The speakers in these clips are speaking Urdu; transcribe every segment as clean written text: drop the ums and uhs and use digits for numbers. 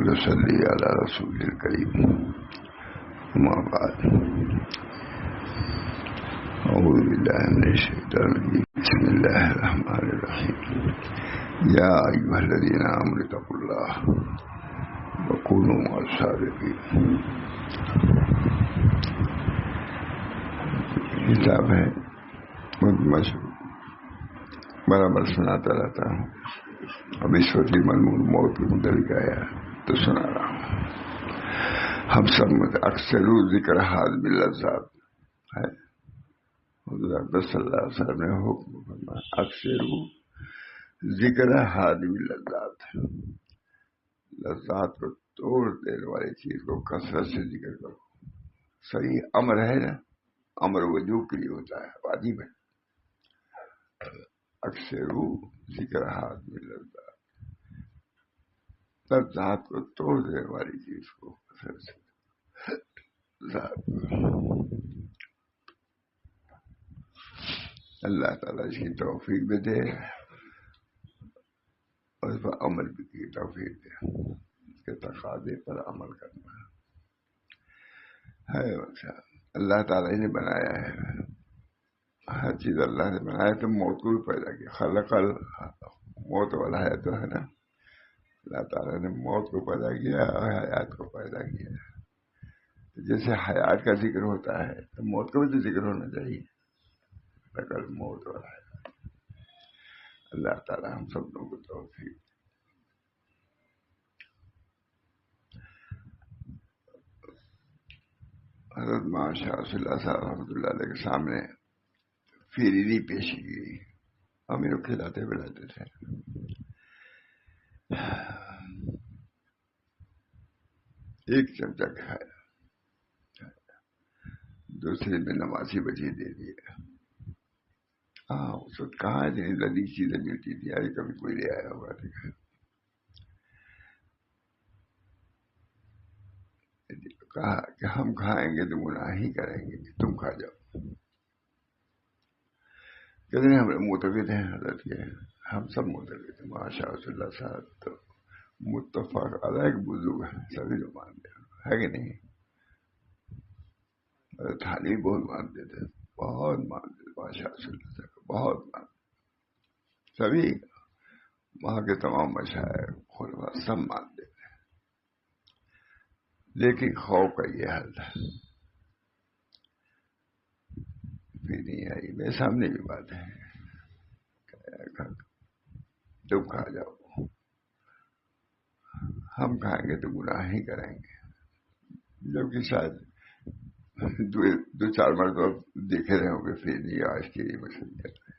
ونصلي على رسول الكريم. أما بعد، أعوذ بالله من الشيطان الرجيم. بسم الله الرحمن الرحيم. يا أيها الذين آمنوا اتقوا الله وكونوا مع الصادقين. کتاب ہے برابر سناتا رہتا ہوں. اب اس وقت مضمون موت کے متعلق آیا تو سنا رہا ہوں. ہم سب اکثر ذکر حاضم اللذات ہے. حضور اکبر صلی اللہ علیہ وسلم نے حکم فرمایا اکثر ذکر حاضم اللذات، لذات کو توڑ دینے والی چیز کو کثرت سے ذکر کرو. صحیح امر ہے نا، امر وجوب کے لیے ہوتا ہے، واجب ہے. اکثر ذکر حاضم اللذات، لذات کو توڑ دینے والی چیز کو کثرت سے اللہ تعالیٰ اس کی توفیق بھی دے اور اس پر عمل بھی کی توفیق دے. اس کے تقاضے پر عمل کرنا ہے. اللہ تعالیٰ نے بنایا ہے، ہر چیز اللہ نے بنایا. تو موت کو بھی پیدا کیا. خلق موت والا ہے تو ہے نا، اللہ تعالیٰ نے موت کو پیدا کیا اور حیات کو پیدا کیا. جیسے حیات کا ذکر ہوتا ہے تو موت کا بھی تو ذکر ہونا چاہیے. لقد موت والا ہے. اللہ تعالیٰ ہم سب لوگوں کو توفیق. حضرت مولانا شاہ رسول اللہ صاحب رحمۃ اللہ علیہ کے سامنے فیریری پیش کی. ہم لوگ کھلاتے پلاتے تھے. ایک چمچہ کھایا، دوسرے میں نمازی بجے دے دیا. اس وقت کہاں اتنی لذیذ چیزیں ملتی تھی. آج کبھی کوئی لے آیا ہوگا. کہا کہ ہم کھائیں گے تو گناہ ہی کریں گے، تم کھا جاؤ. کتنے ہم معتقد ہیں حضرت کے، ہم سب معتقد ہیں. ماشاء اللہ صاحب تو متفق علیہ بزرگ ہے، سبھی لوگ مانتے ہیں، ہے کہ نہیں؟ تھالی بہت مانتے تھے، بہت مانتے تھے. ماشاء اللہ صاحب بہت مانتے سبھی. وہاں کے تمام مشائخ خلفاء سب مانتے تھے. لیکن خوف کا یہ حال تھا، پھر نہیں آئی. میرے سامنے بھی بات ہے، تم کھا جاؤ، ہم کھائیں گے تو گناہ ہی کریں گے. جبکہ شاید دو چار مرتبہ دیکھے رہے ہوں گے، پھر نہیں آج کی مصیبت ہے.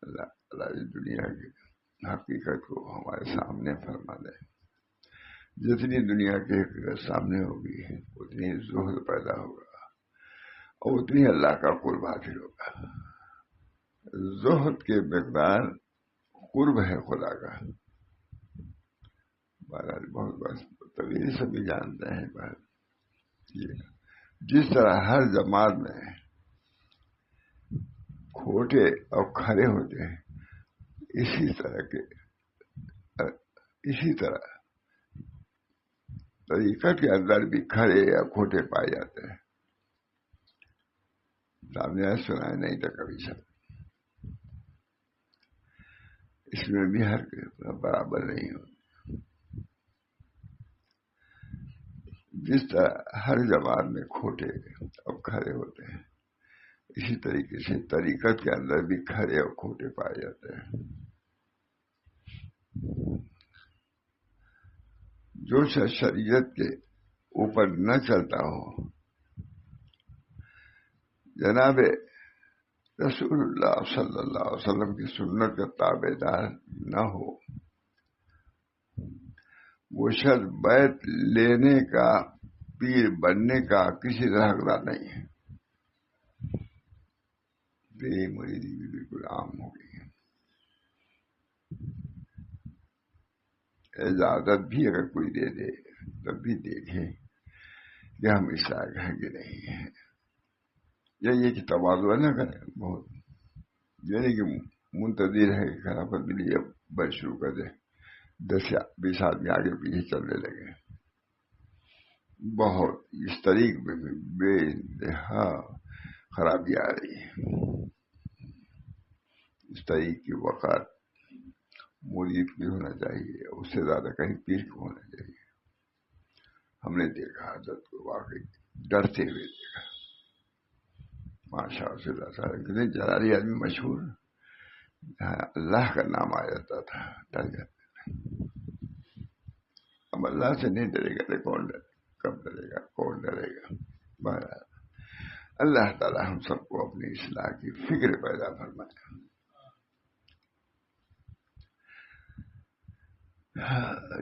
اللہ تعالیٰ اس دنیا کی حقیقت کو ہمارے سامنے فرما دے. جتنی دنیا کی حقیقت سامنے ہوگی اتنی زہد پیدا ہوگا اور اتنی اللہ کا قرب حاصل ہوگا. زہد کے مقدار قرب ہے خدا کا. بہرحال بہت بس طویل سبھی جانتے ہیں. بات جس طرح ہر جماعت میں کھوٹے اور کھڑے ہوتے ہیں، اسی طرح طریقت کے اندر بھی کھڑے یا کھوٹے پائے جاتے ہیں. سامنے سنا نہیں تھا کبھی سب. اس میں بھی ہر برابر نہیں ہوتا. جس طرح ہر جماعت میں کھوٹے اور کھڑے ہوتے ہیں، اسی طریقے سے طریقت کے اندر بھی کھڑے اور کھوٹے پائے جاتے ہیں. جو شریعت کے اوپر نہ چلتا ہو، جناب رسول اللہ صلی اللہ علیہ وسلم کی سنت کا تابع دار نہ ہو، وہ شخص بیعت لینے کا، پیر بننے کا کسی طرح حقدار نہیں ہے. بے مریدی بھی بالکل عام ہو گئی ہے. اجازت بھی اگر کوئی دے دے تب بھی دیکھیں کہ ہم اس لائق ہیں کہ نہیں ہیں. یہ کہ تواضع نہ کریں. بہت یعنی کہ منتظر ہے کہ خلافت کے لیے بڑھ شروع کر دے 10 یا 20 آدمی آگے پیچھے چلنے لگے. بہت اس طریق میں بھی بے انتہا خرابی آ رہی ہے. اس طریق کی وقار مرید کی ہونا چاہیے، اس سے زیادہ کہیں پیر کو ہونا چاہیے. ہم نے دیکھا حضرت کو واقعی ڈرتے ہوئے دیکھا. ماشاء اللہ کتنے جلالی آدمی مشہور، اللہ کا نام آ جاتا تھا ڈر جاتے تھے. اب اللہ سے نہیں ڈرے گا تو کون ڈرے، کب ڈرے گا، کون ڈرے گا. بہرحال اللہ تعالی ہم سب کو اپنی اصلاح کی فکر پیدا فرمائے.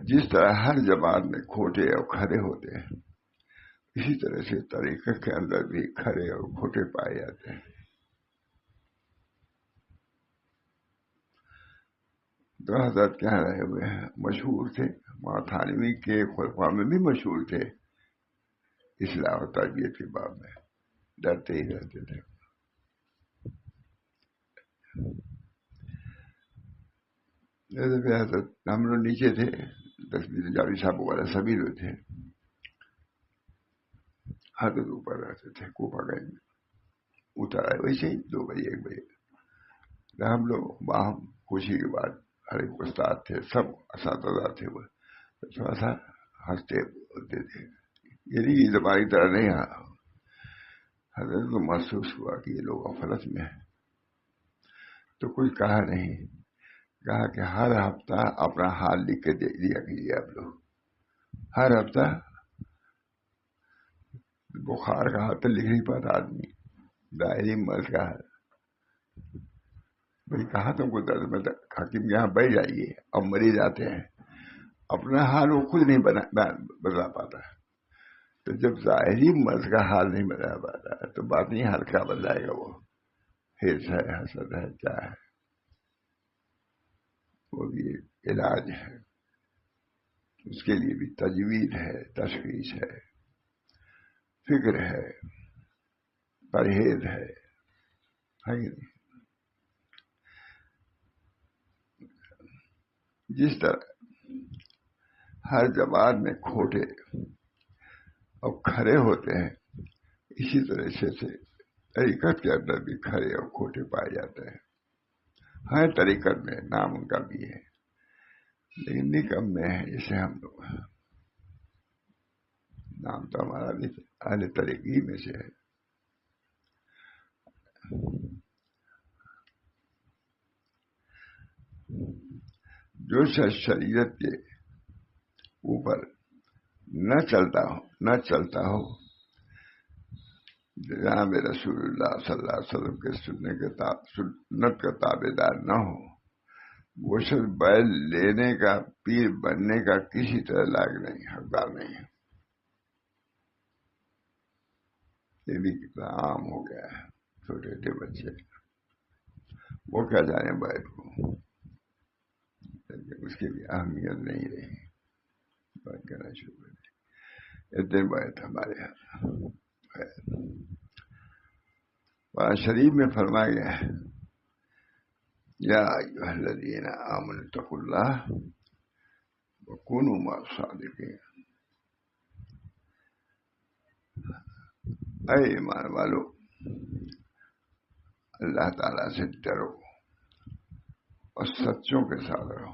جس طرح ہر جماعت میں کھوٹے اور کھرے ہوتے ہیں، اسی طرح سے طریقے کے اندر بھی کھرے اور کھوٹے پائے جاتے ہیں. تو حضرت کہہ رہے ہوئے ہیں مشہور تھے، ماتھانوی کے خلفاء میں بھی مشہور تھے اصلاح و تربیت کے باب میں، ڈرتے ہی رہتے تھے. حضرت ہم لوگ نیچے تھے، تصویر جاوی صاحب وغیرہ سبھی لوگ تھے. حضرت اوپر رہتے تھے کوپا گنج میں. اتر آئے ویسے ہی 2 بجے 1 بجے. ہم لوگ وہاں خوشی کے بعد ہر ایک استاد تھے، سب اساتذہ تھے، وہ تھوڑا سا ہنستے ہوتے تھے. یہ نہیں زبانی طرح نہیں. حضرت کو محسوس ہوا کہ یہ لوگ غفلت میں ہیں، تو کوئی کہا نہیں. کہا کہ ہر ہفتہ اپنا حال لکھ کے دے دیا کیجیے. آپ لوگ ہر ہفتہ بخار کا حال تو لکھ نہیں پاتا آدمی، ڈائری مرض کا حال. بھائی کہا تم کو درد میں حکیم یہاں بیٹھ جائیے. اب مریض آتے ہیں اپنا حال وہ خود نہیں بتا پاتا. تو جب ظاہری مرض کا حال نہیں بتا پاتا تو بات نہیں حال کیا بدلائے گا. وہ حرص ہے، حسد ہے، کیا ہے، وہ بھی علاج ہے. اس کے لیے بھی تجوید ہے، تشخیص ہے، فکر ہے، پرہیز ہے کہ نہیں. جس طرح ہر جماعت میں کھوٹے اور کھرے ہوتے ہیں، اسی طرح سے طریقت کے اندر بھی کھرے اور کھوٹے پائے جاتے ہیں. ہر طریقت میں نام ان کا بھی ہے، لیکن نکم میں ہے. جیسے ہم لوگ نام تو ہمارا بھی اہل طریقی میں سے ہے. جو شخص شریعت کے اوپر نہ چلتا ہو جناب رسول اللہ صلی اللہ علیہ وسلم کے سنت کا تابع دار نہ ہو، وہ شخص بیل لینے کا، پیر بننے کا کسی طرح لائق نہیں، حقدار نہیں ہے. یہ بھی کتنا عام ہو گیا ہے. چھوٹے چھوٹے بچے وہ کیا جانے بیل کو، اس کی بھی اہمیت نہیں رہی. بات کرنا شروع کر دی. اتنے بات ہمارے یہاں قرآن شریف میں فرمایا گیا ہے یا ایھا الذین آمنوا اتقوا اللہ وکونوا مع الصادقین. اے ایمان والو، اللہ تعالی سے ڈرو اور سچوں کے ساتھ رہو.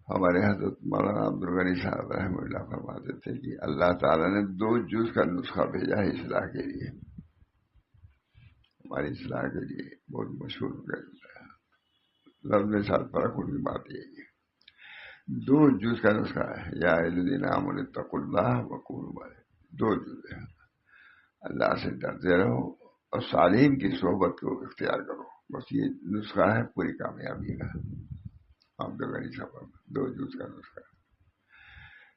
ہمارے حضرت مولانا عبدالغنی صاحب رحمہ اللہ فرماتے تھے کہ اللہ تعالیٰ نے 2 جز کا نسخہ بھیجا ہے اصلاح کے لیے، ہماری اصلاح کے لیے. بہت مشہور لفظ میں ساتھ فرق ان کی بات یہی ہے. 2 جز کا نسخہ ہے، یا الذین آمنوا اتقوا اللہ وکونوا مع، 2 جز ہے. اللہ سے ڈرتے رہو اور صالحین کی صحبت کو اختیار کرو. بس یہ نسخہ ہے پوری کامیابی کا. عبدالغنی صاحب 2 جز کا نسخہ.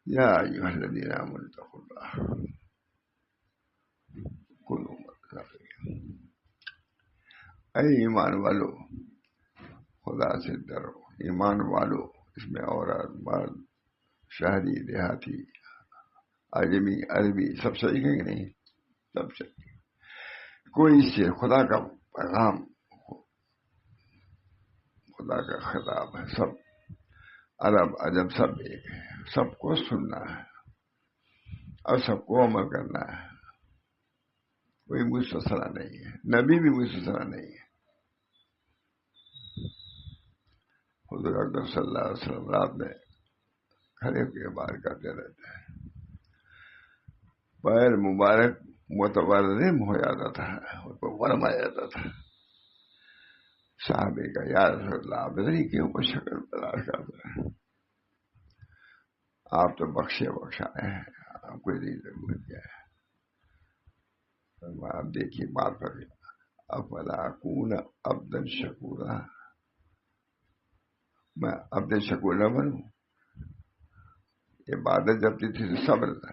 یا ایھا الذین آمنوا اتقوا اللہ وکونوا مع الصادقین. اے ایمان والو، خدا سے ڈرو. ایمان والو اس میں عورت، مرد، شہری، دیہاتی، عجمی، عربی سب صحیح ہے کہ نہیں؟ سب صحیح. کوئی اس سے خدا کا پیغام، خدا کا خطاب ہے، سب عرب عجم سب ایک ہے، سب کو سننا ہے اور سب کو عمل کرنا ہے، کوئی مستثنا نہیں ہے، نبی بھی مستثنا نہیں ہے۔ حضور اکرم صلی اللہ علیہ وسلم رات میں کھڑے ہو کے بار کرتے رہتے ہیں، پیر مبارک متورم ہو جاتا تھا، اس کو ورم آ جاتا تھا۔ صحابے کا یا رسول اللہ آپ ادھر ہی کیوں کو شکل تلاش کرتے ہیں، آپ تو بخشے بخشائے ہیں، آپ کو نہیں ضرورت کیا ہے۔ آپ دیکھیے بات کر کے افلا اکون عبدا شکورا، میں عبد شکور نہ بنوں؟ عبادت جب تھی تو صبر تھا،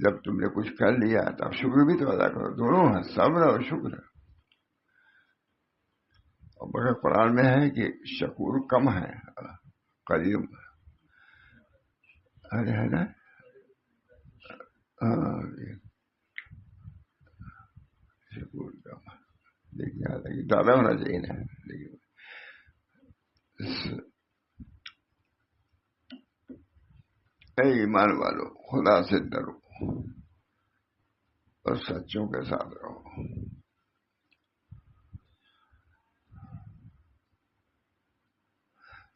جب تم نے کچھ کر لیا تو اب شکر بھی تو ادا کرو، دونوں ہیں، صبر اور شکر۔ اور مگر قرآن میں ہے کہ شکور کم ہے، قریب ہے نا، شکور کم ہے، لیکن زیادہ ہونا چاہیے نا۔ لیکن اے ایمان والو خدا سے ڈرو اور سچوں کے ساتھ رہو۔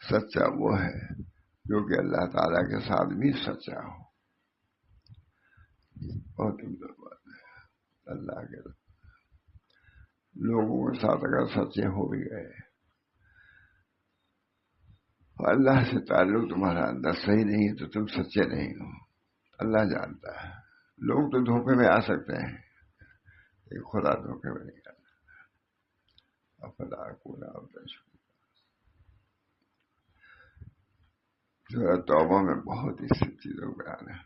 سچا وہ ہے جو کہ اللہ تعالیٰ کے ساتھ بھی سچا ہو۔ بہت عمدہ بات ہے، اللہ کے لوگوں کے ساتھ اگر سچے ہو بھی گئے، اللہ سے تعلق تمہارا اندر صحیح نہیں ہے تو تم سچے نہیں ہو، اللہ جانتا ہے۔ لوگ تو دھوکے میں آ سکتے ہیں، لیکن خدا دھوکے میں نہیں آتا۔ افلا اکون عبدا شکورا، سورۃ توبہ میں بہت ہی سی چیزوں کا بیان ہے۔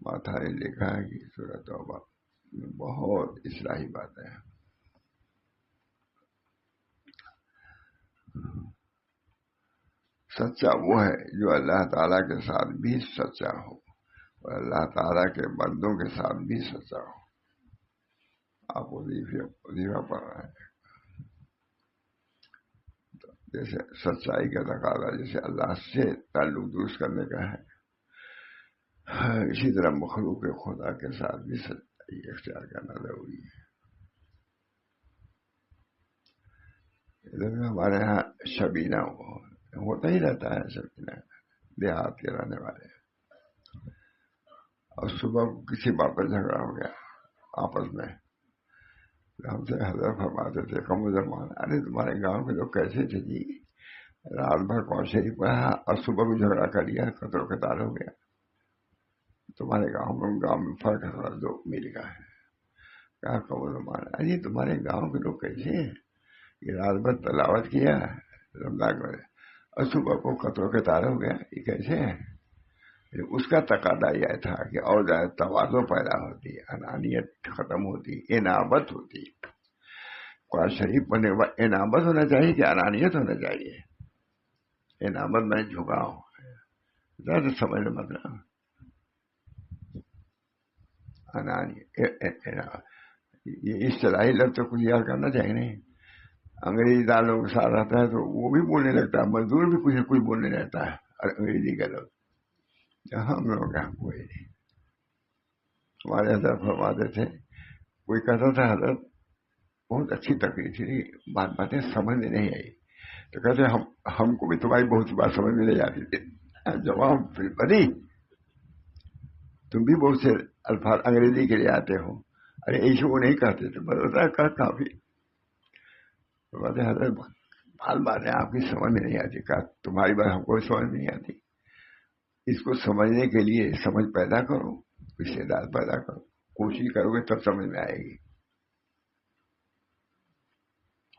ماتھا نے لکھا ہے کہ سورۃ توبہ میں بہت اصلاحی باتیں ہیں۔ سچا وہ ہے جو اللہ تعالیٰ کے ساتھ بھی سچا ہو اور اللہ تعالیٰ کے بندوں کے ساتھ بھی سچا ہو۔ آپ وظیفہ پڑھ رہے ہیں، جیسے سچائی کا تقاضا جیسے اللہ سے تعلق درست کرنے کا ہے، اسی طرح مخلوق خدا کے ساتھ بھی سچائی اختیار کرنا ضروری ہے۔ ادھر ہمارے یہاں شبینہ ہوتا ہی رہتا ہے، شبینہ دیہات کے رہنے والے، اور صبح کسی بات پر جھگڑا ہو گیا آپس میں، ہم سے حضرت فرماتے تھے کم زمان، ارے تمہارے گاؤں کے لوگ کیسے تھے جی، رات بھر قرآن شریف پڑھا اور صبح بھی جھگڑا کر لیا، قطر و قتال ہو گیا۔ تمہارے گاؤں میں فرق ہے، دو میل کا ہے۔ کہا کم زمان، ارے تمہارے گاؤں کے لوگ کیسے ہیں، یہ رات بھر تلاوت کیا رمضان میں اور صبح کو قطر و قتال ہو گیا، یہ کیسے ہے؟ اس کا تقاضا یہ تھا کہ اور زیادہ تواضع پیدا ہوتی، انانیت ختم ہوتی، انابت ہوتی۔ قرآن شریف پڑھنے کے بعد انابت ہونا چاہیے کہ انانیت ہونا چاہیے؟ انابت میں جھکاؤ، زیادہ سمجھ لو مطلب انانیت، یہ اصطلاحی لفظ تو کچھ یاد کرنا چاہیے نہیں۔ انگریزی دانوں کے ساتھ رہتا ہے تو وہ بھی بولنے لگتا ہے، مزدور بھی کچھ نہ کچھ بولنے لگتا ہے انگریزی کا لفظ، ہم لوگ کا کوئی نہیں۔ ہمارے حضرت فرماتے تھے، کوئی کہتا تھا حضرت بہت اچھی تقریر تھی، باتیں سمجھ میں نہیں آئی، تو کہتے ہم کو بھی تمہاری بہت سی بات سمجھ میں نہیں آتی تھی۔ جواب پھر بنی، تم بھی بہت سے الفاظ انگریزی کے لیے آتے ہو، ارے ایشو وہ نہیں کہتے تھے، بس کافی باتیں حضرت باتیں آپ کی سمجھ میں نہیں آتی، کہا تمہاری بات ہم کو سمجھ میں نہیں آتی، اس کو سمجھنے کے لیے سمجھ پیدا کرو، استعداد پیدا کرو، کوشش کرو گے تب سمجھ میں آئے گی۔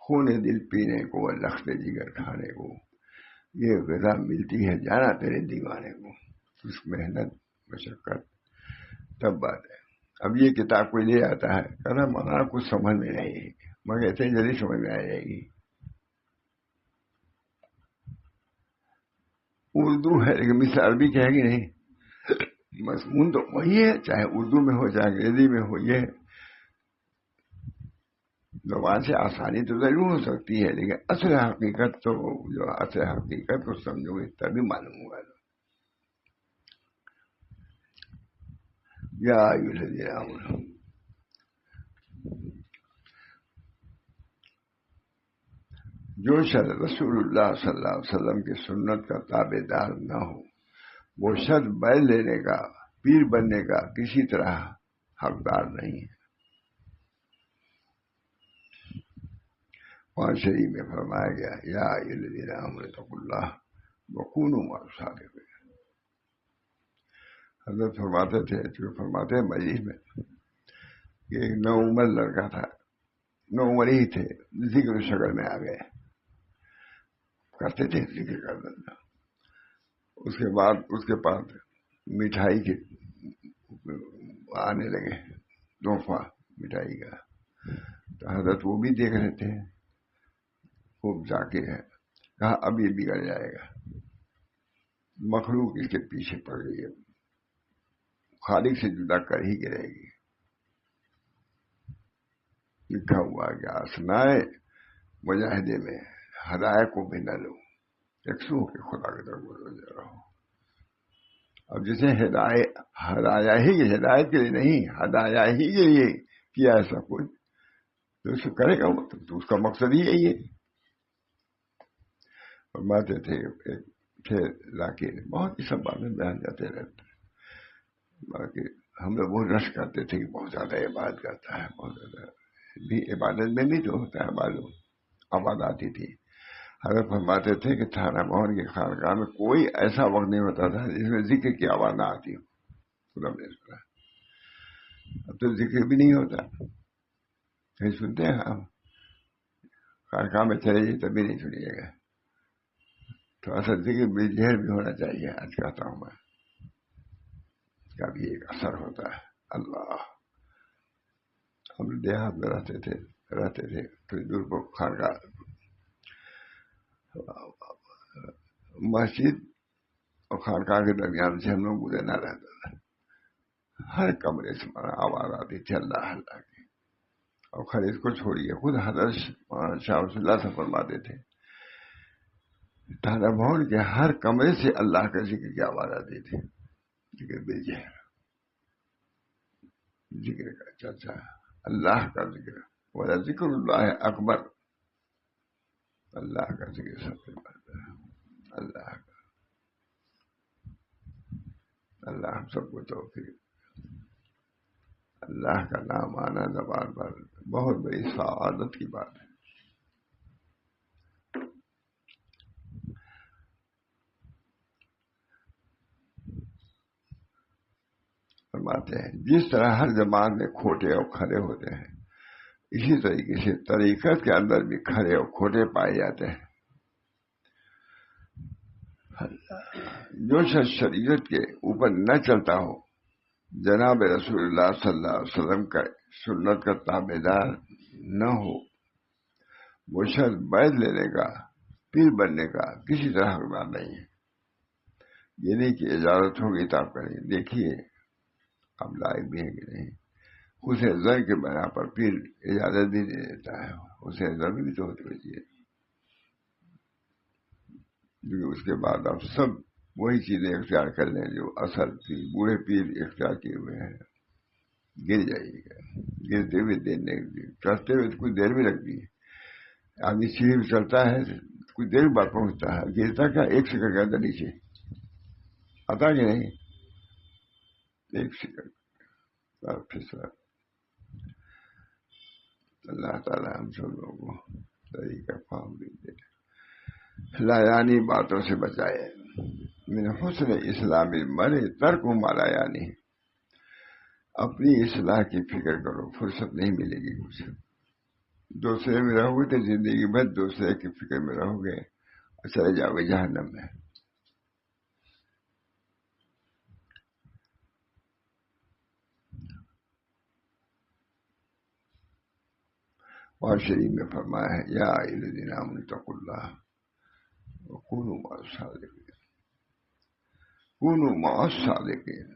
خون دل پینے کو، لخت جگر کھانے کو، یہ غذا ملتی ہے جانا تیرے دیوانے کو، اس محنت مشقت تب بات ہے۔ اب یہ کتاب کوئی لے آتا ہے، کہنا مولانا کچھ سمجھ میں نہیں ہے، مگر اتنی جلدی سمجھ میں آ جائے گی۔ اردو ہے لیکن مثل عربی کی ہے کہ نہیں، مضمون تو وہی ہے، چاہے اردو میں ہو چاہے انگریزی میں ہو، یہ زبان سے آسانی تو ضرور ہو سکتی ہے، لیکن اصل حقیقت تو جو اصل حقیقت کو سمجھو گے تبھی معلوم ہوگا. یا ایھا الذین آمنوا، جو شخص رسول اللہ صلی اللہ علیہ وسلم کی سنت کا تابع دار نہ ہو، وہ شخص بیعت لینے کا، پیر بننے کا کسی طرح حقدار نہیں ہے. قرآن شریف میں فرمایا گیا یا ایھا الذین آمنوا اتقوا اللہ وکونوا مع الصادقین. حضرت فرماتے تھے، جو فرماتے ہیں مجلس میں کہ ایک نو عمر لڑکا تھا، نو عمر ہی تھے، ذکر شکل میں آ گئے، کرتے تھے ذکر کر دینا. اس کے بعد اس کے پاس مٹھائی کے آنے لگے، تحفہ مٹھائی کا. تو حضرت وہ بھی دیکھ رہے تھے، خوب ذاکر ہے، کہا اب یہ بگڑ جائے گا. مخلوق اس کے پیچھے پڑ گئی ہے، خالق سے جدا کر ہی گرے گی. لکھا ہوا کہ اسنائے مجاہدے میں ہدایت کو بھی نہ لو، یکسو ہو کے خدا کی طرف متوجہ رہو. اب جسے ہدایت کے لیے نہیں، ہدایت ہی کے لیے کیا ایسا کچھ، تو اس کو کرے گا وہ تو اس کا مقصد ہی یہی ہے. فرماتے تھے ایک تھے ذاکر، بہت ہی سب باتیں بیان جاتے رہتے، باقی ہم لوگ بہت رش کرتے تھے کہ بہت زیادہ عبادت کرتا ہے، بہت زیادہ بھی عبادت میں بھی تو ہوتا ہے معلوم. آواز آتی تھی. حضرت فرماتے تھے کہ تھانہ بھون کی خانقاہ میں کوئی ایسا وقت نہیں ہوتا تھا جس میں ذکر کی آواز نہ آتی ہو. خدا نے سنا. اب تو ذکر بھی نہیں ہوتا، کہیں سنتے ہیں ہم؟ خانقاہ میں چلے جائیے تبھی نہیں سنیے گا. تو اصل ذکر بھی ذہن بھی ہونا چاہیے. آج کہتا ہوں میں اس کا بھی ایک اثر ہوتا ہے. اللہ، ہم دیہات میں رہتے تھے تو دور کو خانقاہ، مسجد اور خانقاہ کے درمیان سے ہم لوگ گزرنا رہتا تھا. ہر کمرے سے آواز آتی تھی اللہ اللہ کی. اور خرید کو چھوڑیے، خود حضرت شاہ رسول اللہ سے فرماتے تھے تھانہ بھون کے ہر کمرے سے اللہ کا ذکر کی آواز آتی تھی. ذکر بیجے، ذکر کا چرچا، اللہ کا ذکر، ولا ذکر اللہ اکبر. اللہ کا ذکر سب سے بڑھتا ہے. اللہ کا، اللہ ہم سب کو توفیق. اللہ کا نام آنا زبان پر بہت بڑی سعادت کی بات ہے. فرماتے ہیں جس طرح ہر زبان میں کھوٹے اور کھرے ہوتے ہیں، اسی طریقے سے طریقت کے اندر بھی کھرے اور کھوٹے پائے جاتے ہیں. جو شخص شریعت کے اوپر نہ چلتا ہو، جناب رسول اللہ صلی اللہ علیہ وسلم کا سنت کا تابع دار نہ ہو، وہ شخص بیعت لینے کا، پیر بننے کا کسی طرح حقدار نہیں ہے. یہ نہیں کہ اجازت ہوگی تو آپ کریں. دیکھیے آپ لائق بھی ہیں کہ نہیں. حسین زن کے بنا پر پیر اجازت بھی دے دیتا ہے. حسین زن بھی تو ہوتی ہوئی ہے، کیونکہ اس کے بعد آپ سب وہی چیزیں اختیار کر لیں جو اصل تھی. بوڑھے پیر اختیار کیے ہوئے ہیں. گر جائیے گا، گرتے ہوئے چلتے ہوئے کچھ دیر بھی لگتی ہے. آدمی سیڑھی بھی چلتا ہے کچھ دیر بعد پہنچتا ہے، گرتا کیا 1 سیکنڈ کے اندر نیچے آتا کہ نہیں. 1 سیکنڈ پھسلا. اللہ تعالیٰ ہم سب لوگوں کو طریقہ فہم دیجیے، لایانی باتوں سے بچائے. من حسن اسلام المرء ترک ما لا یعنی. اپنی اصلاح کی فکر کرو، فرصت نہیں ملے گی کچھ. دوسرے میں رہو گے تو زندگی بھر دوسرے کی فکر میں رہو گے اور چلے جاؤ گے جہنم میں. اور شریف میں فرمایا ہے یا ایھا الذین آمنوا اتقوا اللہ وکونوا مع الصادقین. کونوا مع الصادقین،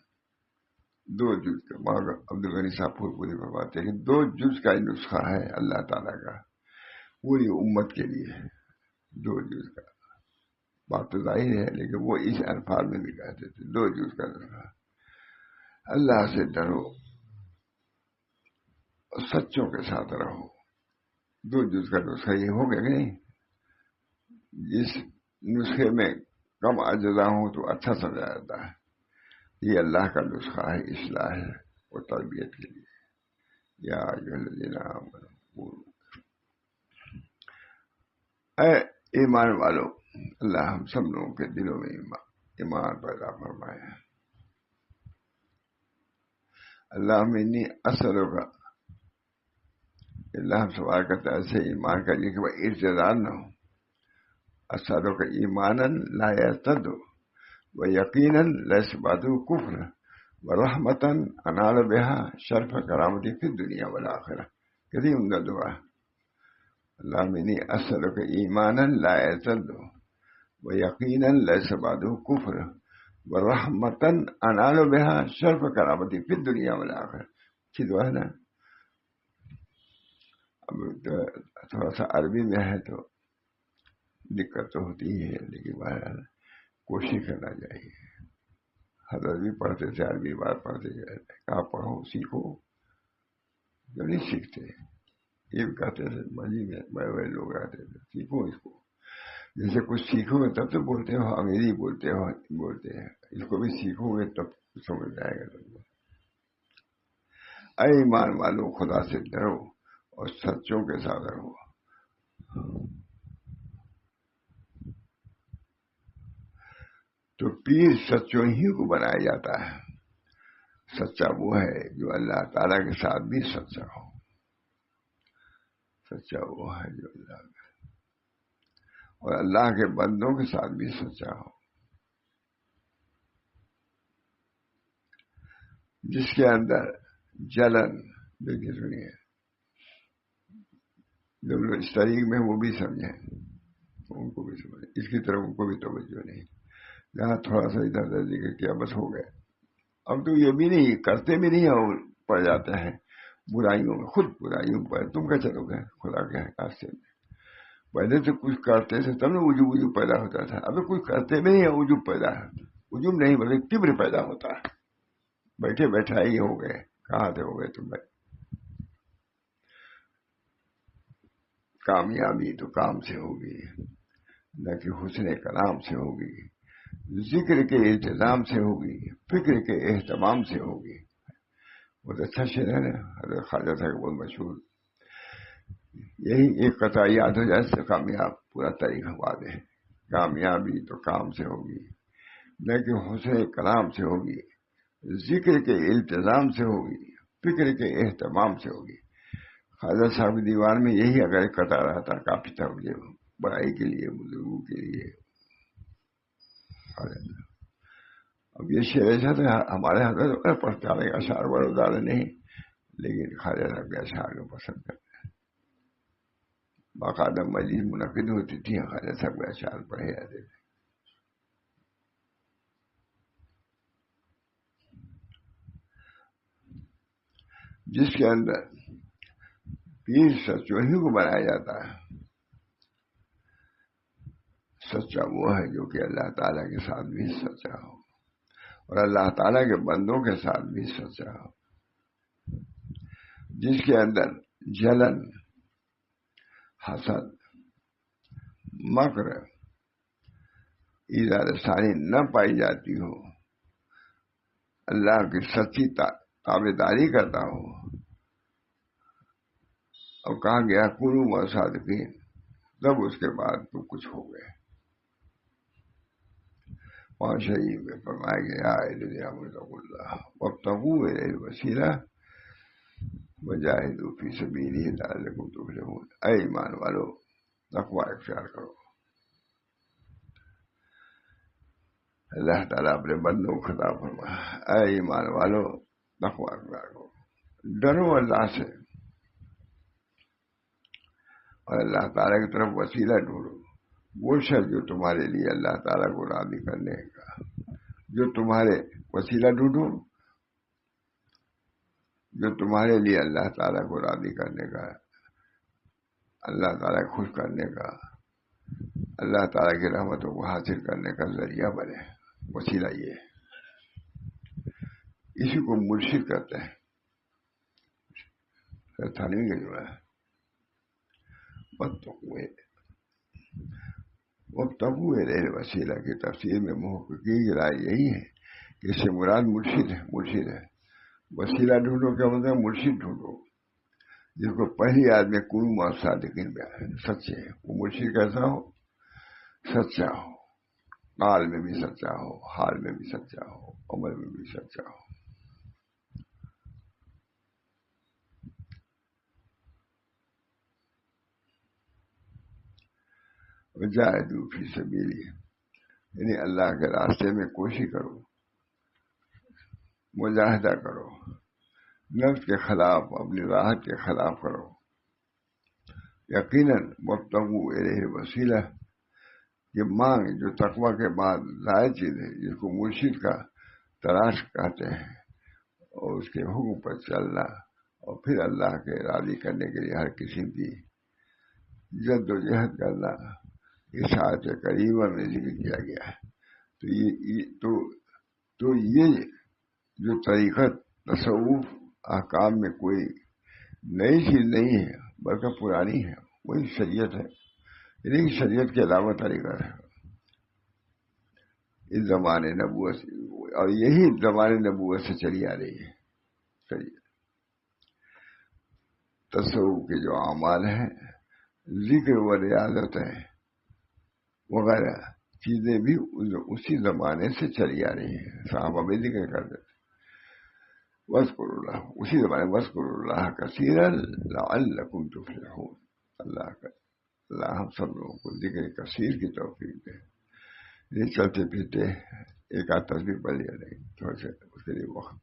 دو جز کا مگر عبدالغنی صاحب پوری فرماتے ہیں کہ 2 جز کا ہی نسخہ ہے اللہ تعالیٰ کا پوری امت کے لیے. 2 جز کا بات تو ظاہر ہے، لیکن وہ اس الفاظ میں بھی کہتے تھے 2 جز کا نسخہ. اللہ سے ڈرو اور سچوں کے ساتھ رہو. 2 جز کا نسخہ یہ ہو گیا نہیں. جس نسخے میں کم اجزا ہوں تو اچھا سمجھا جاتا ہے. یہ اللہ کا نسخہ ہے اصلاح اور تربیت کے لیے. یا ایھا الذین آمنوا، اے ایمان والو، اللہ ہم سب لوگوں کے دلوں میں ایمان پیدا فرمائے. اللہ انی اسألک، اللہ ہم سوال کرتے ہیں ایسے ایمان کا یہ کہ وہ ارتداد نہ ہو. اسألک ایمانا لا یرتد ویقینا لیس بعده کفر ورحمتا انال بها شرف کرامتی فی الدنیا والآخرہ. کتنی عمدہ دعا. اللہ انی اسألک ایمانا لا یرتد ویقینا لیس بعده کفر ورحمتا انال بها شرف کرامتی فی الدنیا والآخرہ. اچھی دعا ہے نا. اب تھوڑا سا عربی میں ہے تو دقت تو ہوتی ہے، لیکن بہرحال کوشش کرنا چاہیے. حضرت بھی پڑھتے تھے عربی بات پڑھتے جائے، کہاں پڑھو سیکھو. جو نہیں سیکھتے یہ بھی کہتے تھے مجھے میں بڑے بڑے لوگ آتے تھے سیکھو اس کو. جیسے کچھ سیکھو گے تب تو بولتے ہو، انگریزی بولتے ہیں، اس کو بھی سیکھو گے تب سمجھ آئے گا تم کو. اے ایمان والو، خدا سے ڈرو اور سچوں کے ساتھ رہو. تو پیر سچوں ہی کو بنایا جاتا ہے. سچا وہ ہے جو اللہ تعالیٰ کے ساتھ بھی سچا ہو. سچا وہ ہے جو اللہ کا اور اللہ کے بندوں کے ساتھ بھی سچا ہو. جس کے اندر جلن دیکھیے سنیے، جو لوگ اس طریق میں وہ بھی سمجھیں، ان کو بھی سمجھیں، اس کی طرف ان کو بھی توجہ نہیں. جہاں تھوڑا سا ادھر ادھر دیکھے کیا بس ہو گئے. اب تو یہ بھی نہیں کرتے بھی نہیں اور پڑ جاتے ہیں برائیوں میں. خود برائیوں پر تم کیا چلو گے خدا کے راستے میں. پہلے تو کچھ کرتے تھے تب نہ وجوب پیدا ہوتا تھا. اب کچھ کرتے بھی نہیں وجوب پیدا ہوتا. وجوب نہیں بلکہ کبر پیدا ہوتا ہے. بیٹھے بیٹھا ہی ہو گئے. کہاں سے ہو گئے تم؟ کامیابی تو کام سے ہوگی نہ کہ حسن کلام سے ہوگی، ذکر کے التزام سے ہوگی، فکر کے اہتمام سے ہوگی. بہت اچھا شعر ہے نا حضرت خواجہ صاحب بہت مشہور. یہی ایک قطعہ یاد ہو جائے سے کامیاب پورا طریقہ واضح ہے. کامیابی تو کام سے ہوگی نہ کہ حسن کلام سے ہوگی، ذکر کے التزام سے ہوگی، فکر کے اہتمام سے ہوگی. خواجہ صاحب کی دیوان میں یہی اگر ایک قطعہ رہتا کافی تھا مجھے، بڑائی کے لیے، بزرگوں کے لیے. اب یہ شعر ایسا تھا ہمارے حضرت پڑھتے آنے کا اشعار بڑا نہیں، لیکن خواجہ صاحب کے اشعار کو پسند کرتے ہیں. باقاعدہ مجلس منعقد ہوتی تھی، خواجہ صاحب کے اشعار پڑھے جاتے تھے. جس کے اندر پیر سچوں ہی کو بنایا جاتا ہے. سچا وہ ہے جو کہ اللہ تعالیٰ کے ساتھ بھی سچا ہو اور اللہ تعالیٰ کے بندوں کے ساتھ بھی سچا ہو. جس کے اندر جلن، حسد، مکر، ایذا ثانی نہ پائی جاتی ہو، اللہ کی سچی تابعداری کرتا ہو. اور کہا گیا کونوا مع الصادقین، تب اس کے بعد تو کچھ ہو گئے. پانچ شریف میں فرمایا گیا اتقوا اللہ وابتغوا الیہ الوسیلہ وجاہدوا فی سبیلہ لعلکم تفلحون. اے ایمان والو، تقوی اختیار کرو. اللہ تعالیٰ اپنے بندوں کو خطاب فرمایا اے ایمان والو تقوی اختیار کرو، ڈرو اللہ سے اور اللہ تعالیٰ کی طرف وسیلہ ڈھونڈو. وہ شخص جو تمہارے لیے اللہ تعالیٰ کو راضی کرنے کا، جو تمہارے وسیلہ ڈھونڈو جو تمہارے لیے اللہ تعالیٰ کو راضی کرنے کا، اللہ تعالیٰ کو خوش کرنے کا، اللہ تعالیٰ کی رحمتوں کو حاصل کرنے کا ذریعہ بنے، وسیلہ یہ ہے۔ اسی کو مرشد کہتے ہیں۔ تھانوی کا جو ہے وابتغوا الیہ الوسیلہ کی تفسیر میں محققین کی رائے یہی ہے کہ اس سے مراد مرشد ہے، مرشد ہے۔ وسیلہ ڈھونڈو کیا مطلب؟ مرشد ڈھونڈو جس کو پہلی یاد میں کنوا مع الصادقین میں سچے ہے۔ وہ مرشد کیسا ہو؟ سچا ہو، قال میں بھی سچا ہو، حال میں بھی سچا ہو، عمل میں بھی سچا ہو۔ وجاہدوا فی سبیلہ، یعنی اللہ کے راستے میں کوشش کرو، مجاہدہ کرو، نفس کے خلاف، اپنی راحت کے خلاف کرو۔ یقیناً وابتغوا الیہ الوسیلہ، یہ مانگ جو تقوی کے بعد ظاہر چیز ہے، جس کو مرشد کا تلاش کہتے ہیں، اور اس کے حکم پر چلنا، اور پھر اللہ کے راضی کرنے کے لیے ہر قسم کی جد و جہد کرنا، اس آیت کریمہ میں ذکر کیا گیا ہے۔ تو یہ جو طریقہ تصوف احکام میں کوئی نئی چیز نہیں ہے بلکہ پرانی ہے، وہی شریعت ہے، یعنی شریعت کے علاوہ طریقہ ہے اس زمانے نبوت سے، اور یہی زمانے نبوت سے چلی آ رہی ہے شریعت۔ تصوف کے جو اعمال ہیں، ذکر و ریاضت ہے وغیرہ چیزیں بھی اسی زمانے سے چلی آ رہی ہیں، صحابہ بھی ذکر کرتے تھے۔ وَاذْكُرُوا اللَّهَ، اسی زمانے وَاذْكُرُوا اللَّهَ كَثِيرًا لَعَلَّكُمْ تُفْلِحُونَ۔ اللہ ہم سب لوگوں کو ذکر کثیر کی توفیق دے۔ یہ چلتے پھرتے ایک آدھ تصویر پڑھ لیا نہیں، تھوڑا سا اس کے لیے وقت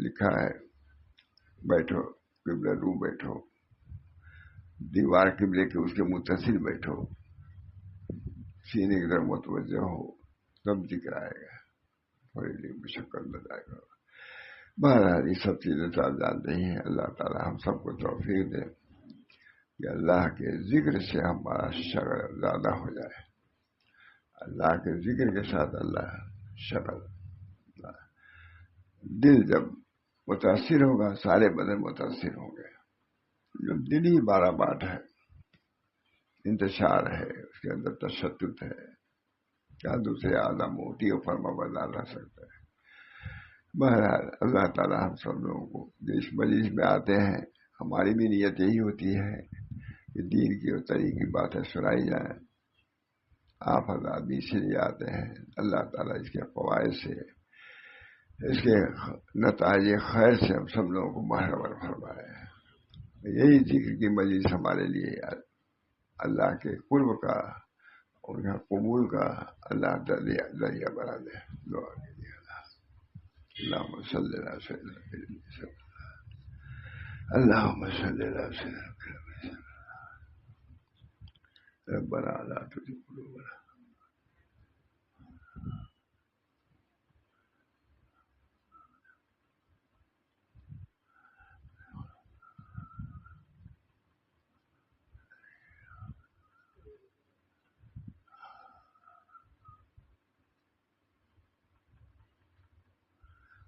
لکھا ہے، بیٹھو قبلہ رو بیٹھو، دیوار قبلے کے اس کے متصل بیٹھو، سینے کی طرف متوجہ ہو، تب ذکر آئے گا، تھوڑی سی مشقت بتائے گا۔ بہرحال یہ سب چیزیں تو آپ جانتے ہی ہیں۔ اللہ تعالیٰ ہم سب کو توفیق دے کہ اللہ کے ذکر سے ہمارا شغل زیادہ ہو جائے، اللہ کے ذکر کے ساتھ اللہ شغل، دل جب متاثر ہوگا سارے بدن متاثر ہوں گے۔ جو دلی بارہ باٹ ہے، انتشار ہے، اس کے اندر تشدد ہے، کیا دوسرے اعلیٰ موٹی اور فرما بردار رہ سکتا ہے؟ بہرحال اللہ تعالیٰ ہم سب لوگوں کو جو اس مجلس میں آتے ہیں، ہماری بھی نیت یہی ہوتی ہے کہ دین کی اور طریق کی باتیں سنائی جائیں۔ آپ حضرات بھی اسی لیے آتے ہیں۔ اللہ تعالیٰ اس کے فوائد سے، اس کے نتائج خیر سے ہم سب لوگوں کو باخبر فرمائے۔ یہی ذکر کی مجلس ہمارے لیے اللہ کے قرب کا اور یہاں قبول کا اللہ ذریعہ بنا دے۔ دعا کیجیے۔ اللہم صلی اللہ سیدنا اللہم صلی اللہ سیدنا ربنا لا تزغ قلوبنا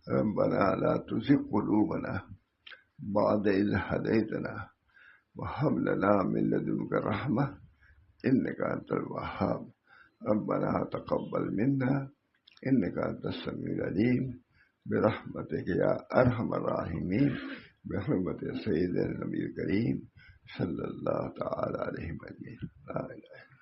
ربنا لا تزغ قلوبنا بعد إذ هديتنا وهب لنا من لدنك رحمة إنك أنت الوهاب ربنا تقبل منا إنك أنت السميع العليم برحمتك يا أرحم الراحمين بحرمة سيدنا النبي الكريم صلى الله تعالى عليه وسلم. لا إله